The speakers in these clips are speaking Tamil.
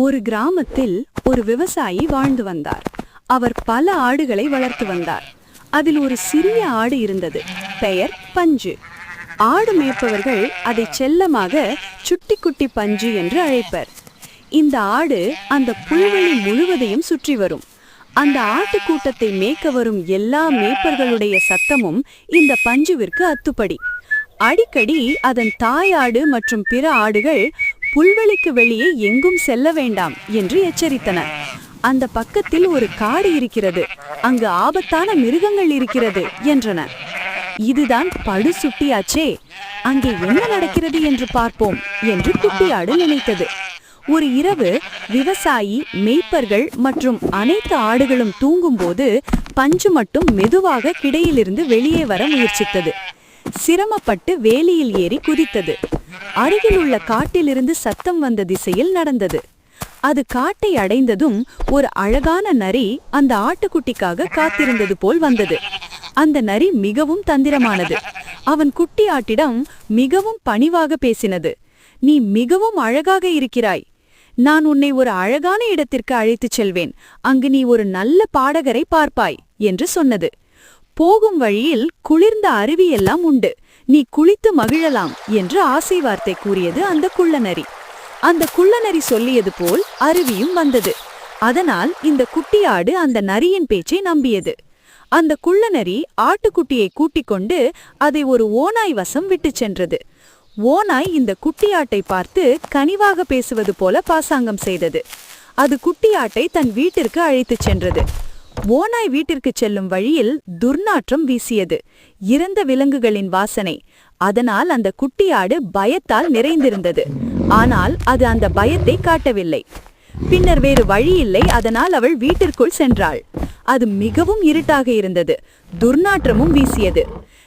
ஒரு கிராமத்தில் ஒரு விவசாயி வாழ்ந்து வந்தார். அவர் பல ஆடுகளை வளர்த்து வந்தார். அதில் ஒரு சிறிய ஆடு இருந்தது. பெயர் பஞ்சு. ஆடு மேய்ப்பவர்கள் அதை செல்லமாக சுட்டி குட்டி பஞ்சு என்று அழைப்பர். இந்த ஆடு அந்த புல்வெளி முழுவதையும் சுற்றி வரும். அந்த ஆட்டுக்கூட்டத்தை மேய்க்க வரும் எல்லா மேய்ப்பர்களுடைய சத்தமும் இந்த பஞ்சுவிற்கு அத்துப்படி. அடிக்கடி அதன் தாயாடு மற்றும் பிற ஆடுகள் புல்வெளிக்கு வெளியே எங்கும் செல்ல வேண்டாம் என்று எச்சரித்தன. அந்த பக்கத்தில் ஒரு காடு இருக்கிறது, அங்கு ஆபத்தான மிருகங்கள் இருக்கிறது என்றன. இதுதான் படு சுட்டியாச்சே, அங்கே என்ன நடக்கிறது என்று பார்ப்போம் என்று குட்டியாடு நினைத்தது. ஒரு இரவு விவசாயி, மேய்ப்பர்கள் மற்றும் அனைத்து ஆடுகளும் தூங்கும்போது பஞ்சு மட்டும் மெதுவாக கிடையிலிருந்து வெளியே வர முயற்சித்தது. சிரமப்பட்டு வேலியில் ஏறி குதித்தது. அருகில் உள்ள காட்டிலிருந்து சத்தம் வந்த திசையில் நடந்தது. அது காட்டை அடைந்ததும் ஒரு அழகான நரி அந்த ஆட்டுக்குட்டிக்காக காத்திருந்தது போல் வந்தது. அந்த நரி மிகவும் தந்திரமானது. அவன் குட்டி ஆட்டிடம் மிகவும் பணிவாக பேசினது. நீ மிகவும் அழகாக இருக்கிறாய். நான் உன்னை ஒரு அழகான இடத்திற்கு அழைத்துச் செல்வேன். அங்கு நீ ஒரு நல்ல பாடகரை பார்ப்பாய் என்று சொன்னது. போகும் வழியில் குளிர்ந்த அருவியெல்லாம் உண்டு, நீ குளித்து மகிழலாம் என்று ஆசை வார்த்தை கூறியது அந்த குள்ளநரி. அந்த குள்ளநரி சொல்லியது போல் அருவியும் வந்தது. அதனால் இந்த குட்டியாடு அந்த நரியின் பேச்சை நம்பியது. அந்த குள்ளநரி ஆட்டுக்குட்டியை கூட்டிக் கொண்டு அதை ஒரு ஓநாய் வசம் விட்டு சென்றது. ஓநாய் இந்த குட்டியாட்டை பார்த்து கனிவாக பேசுவது போல பாசாங்கம் செய்தது. அது குட்டியாட்டை தன் வீட்டிற்கு அழைத்துச் சென்றது. ஓநாய் வீட்டிற்கு செல்லும் வழியில் துர்நாற்றம் வீசியது, இறந்த விலங்குகளின் வாசனை. அதனால் அந்த குட்டியாடு பயத்தால் நிறைந்திருந்தது. ஆனால் அது அந்த பயத்தை காட்டவில்லை. பின்னர் வேறு வழியில்லை, அதனால் அவள் வீட்டிற்குள் சென்றாள். அது மிகவும் இருட்டாக இருந்தது, துர்நாற்றமும் வீசியது.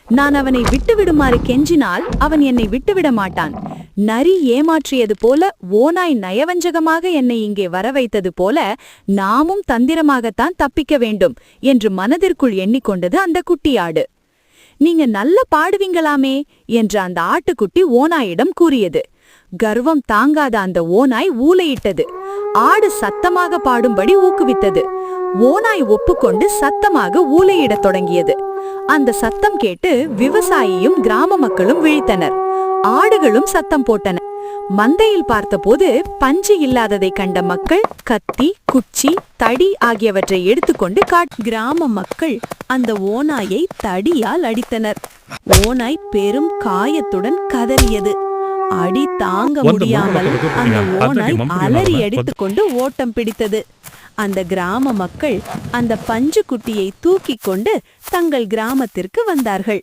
நான் அவனை விட்டுவிடுமாறு கெஞ்சினால் அவன் என்னை விட்டுவிட மாட்டான். நரி ஏமாற்றியது போல ஓநாய் நயவஞ்சகமாக என்னை இங்கே வர வைத்தது போல நாமும் தந்திரமாகத்தான் தப்பிக்க வேண்டும் என்று மனதிற்குள் எண்ணிக்கொண்டது அந்த குட்டியாடு. நீங்க நல்ல பாடுவீங்களாமே என்று அந்த ஆட்டுக்குட்டி ஓநாயிடம் கூறியது. கர்வம் தாங்காத அந்த ஓநாய் ஊளையிட்டது. ஆடு சத்தமாக பாடும்படி ஊக்குவித்தது. ஓநாய் ஒப்புக்கொண்டு சத்தமாக ஊளையிடத் தொடங்கியது. அந்த சத்தம் கேட்டு விவசாயியும் கிராம மக்களும் விழித்தனர். ஆடுகளும் சத்தம் போட்டன. மந்தையில் பார்த்தபோது பஞ்சு இல்லாததை கண்ட மக்கள் கத்தி, குச்சி, தடி ஆகியவற்றை எடுத்துக்கொண்டு கிராம மக்கள் அந்த ஓநாயை தடியால் அடித்தனர். ஓநாய் பெரும் காயத்துடன் கதறியது. அடி தாங்க முடியாமல் அந்த ஓநாய் அலறி அடித்துக்கொண்டு ஓட்டம் பிடித்தது. அந்த கிராம மக்கள் அந்த பஞ்சு குட்டியை தூக்கி கொண்டு தங்கள் கிராமத்திற்கு வந்தார்கள்.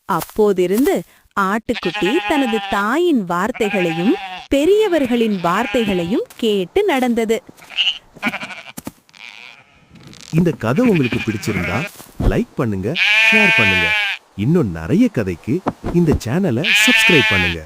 அப்போதிருந்து ஆட்டுக்குட்டி தனது தாயின் வார்த்தைகளையும் பெரியவர்களின் வார்த்தைகளையும் கேட்டு நடந்தது. இந்த கதை உங்களுக்கு பிடிச்சிருந்தா லைக் பண்ணுங்க, ஷேர் பண்ணுங்க. இன்னும் நிறைய கதைக்கு இந்த சேனலை சப்ஸ்கிரைப் பண்ணுங்க.